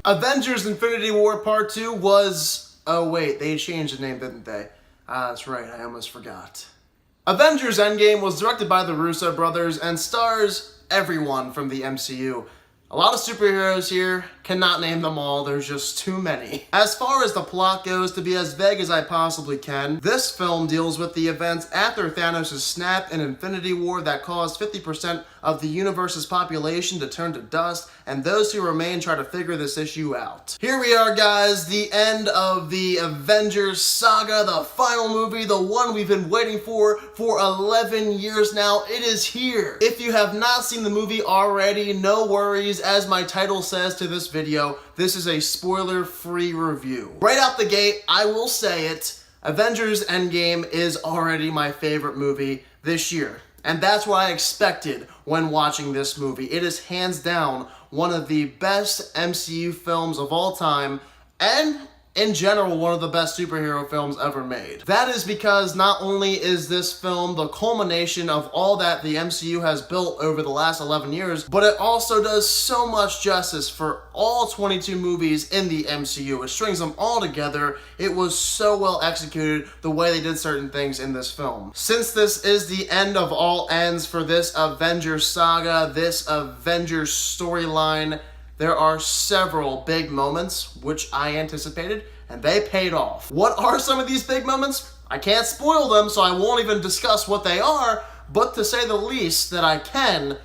Avengers Infinity War Part 2 was... Oh wait, they changed the name, didn't they? That's right, I almost forgot. Avengers Endgame was directed by the Russo brothers and stars everyone from the MCU. A lot of superheroes here, cannot name them all, there's just too many. As far as the plot goes, to be as vague as I possibly can, this film deals with the events after Thanos' snap in Infinity War that caused 50% of the universe's population to turn to dust, and those who remain try to figure this issue out. Here we are, guys, the end of the Avengers saga, the final movie, the one we've been waiting for 11 years now. It is here. If you have not seen the movie already, no worries. As my title says to this video, this is a spoiler-free review. Right out the gate, I will say it, Avengers Endgame is already my favorite movie this year. And that's what I expected when watching this movie. It is hands down one of the best MCU films of all time, and in general, one of the best superhero films ever made. That is because not only is this film the culmination of all that the MCU has built over the last 11 years, but it also does so much justice for all 22 movies in the MCU. It strings them all together. It was so well executed the way they did certain things in this film. Since this is the end of all ends for this Avengers saga, this Avengers storyline, there are several big moments, which I anticipated, and they paid off. What are some of these big moments? I can't spoil them, so I won't even discuss what they are, but to say the least that I can,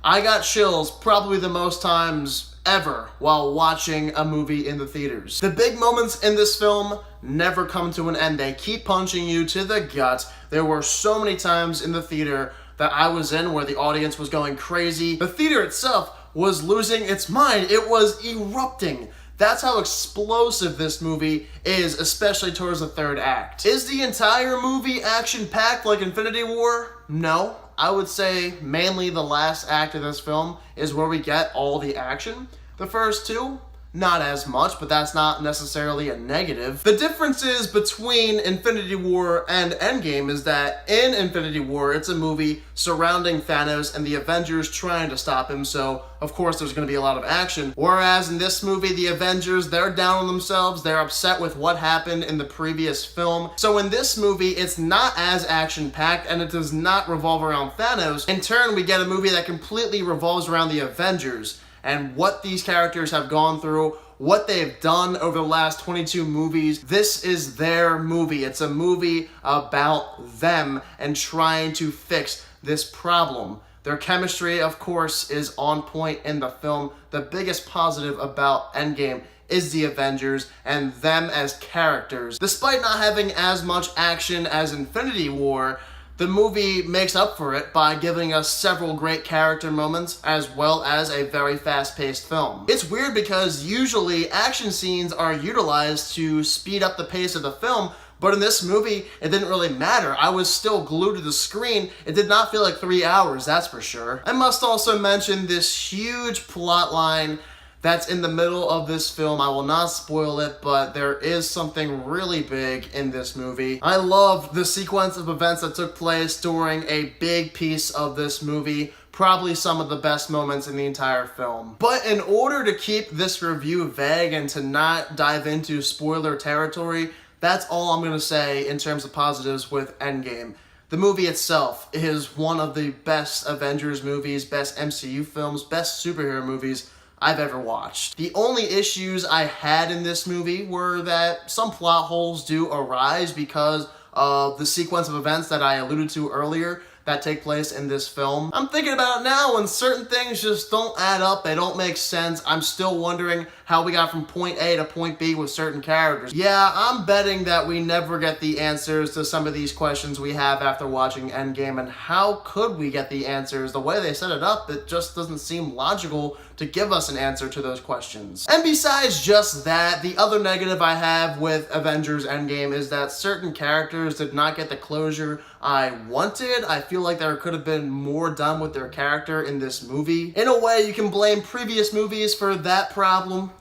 I got chills probably the most times ever while watching a movie in the theaters. The big moments in this film never come to an end. They keep punching you to the gut. There were so many times in the theater that I was in where the audience was going crazy. The theater itself was losing its mind. It was erupting. That's how explosive this movie is, especially towards the third act. Is the entire movie action-packed like Infinity War? No. I would say mainly the last act of this film is where we get all the action. The first two, not as much, but that's not necessarily a negative. The differences between Infinity War and Endgame is that in Infinity War, it's a movie surrounding Thanos and the Avengers trying to stop him, so of course there's going to be a lot of action. Whereas in this movie, the Avengers, they're down on themselves, they're upset with what happened in the previous film. So in this movie, it's not as action-packed and it does not revolve around Thanos. In turn, we get a movie that completely revolves around the Avengers and what these characters have gone through, what they've done over the last 22 movies. This is their movie. It's a movie about them and trying to fix this problem. Their chemistry, of course, is on point in the film. The biggest positive about Endgame is the Avengers and them as characters. Despite not having as much action as Infinity War, the movie makes up for it by giving us several great character moments as well as a very fast-paced film. It's weird because usually action scenes are utilized to speed up the pace of the film, but in this movie, it didn't really matter. I was still glued to the screen. It did not feel like 3 hours, that's for sure. I must also mention this huge plot line that's in the middle of this film. I will not spoil it, but there is something really big in this movie. I love the sequence of events that took place during a big piece of this movie. Probably some of the best moments in the entire film. But in order to keep this review vague and to not dive into spoiler territory, that's all I'm gonna say in terms of positives with Endgame. The movie itself is one of the best Avengers movies, best MCU films, best superhero movies I've ever watched. The only issues I had in this movie were that some plot holes do arise because of the sequence of events that I alluded to earlier that take place in this film. I'm thinking about it now and certain things just don't add up, they don't make sense. I'm still wondering how we got from point A to point B with certain characters. Yeah, I'm betting that we never get the answers to some of these questions we have after watching Endgame, and how could we get the answers? The way they set it up, it just doesn't seem logical to give us an answer to those questions. And besides just that, the other negative I have with Avengers Endgame is that certain characters did not get the closure I wanted. I feel like there could have been more done with their character in this movie. In a way, you can blame previous movies for that problem.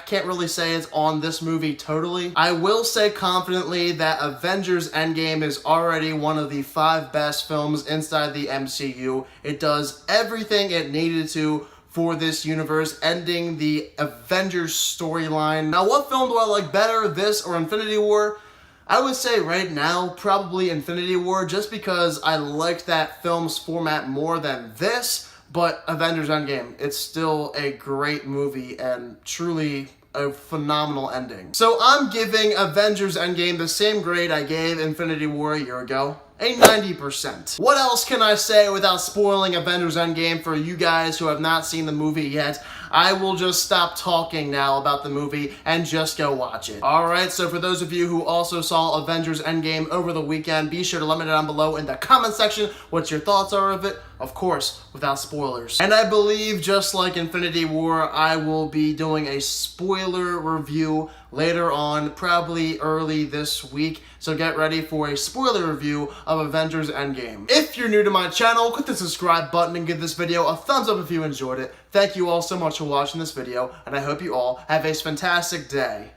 Can't really say it's on this movie totally. I will say confidently that Avengers Endgame is already one of the 5 best films inside the MCU. It does everything it needed to for this universe, ending the Avengers storyline. Now, what film do I like better, this or Infinity War? I would say right now, probably Infinity War, just because I liked that film's format more than this, but Avengers Endgame, it's still a great movie and truly a phenomenal ending. So I'm giving Avengers Endgame the same grade I gave Infinity War a year ago. A 90%. What else can I say without spoiling Avengers Endgame for you guys who have not seen the movie yet? I will just stop talking now about the movie and just go watch it. Alright, so for those of you who also saw Avengers Endgame over the weekend, be sure to let me know down below in the comment section what your thoughts are of it. Of course, without spoilers. And I believe, just like Infinity War, I will be doing a spoiler review later on, probably early this week. So get ready for a spoiler review of Avengers Endgame. If you're new to my channel, click the subscribe button and give this video a thumbs up if you enjoyed it. Thank you all so much for watching this video, and I hope you all have a fantastic day.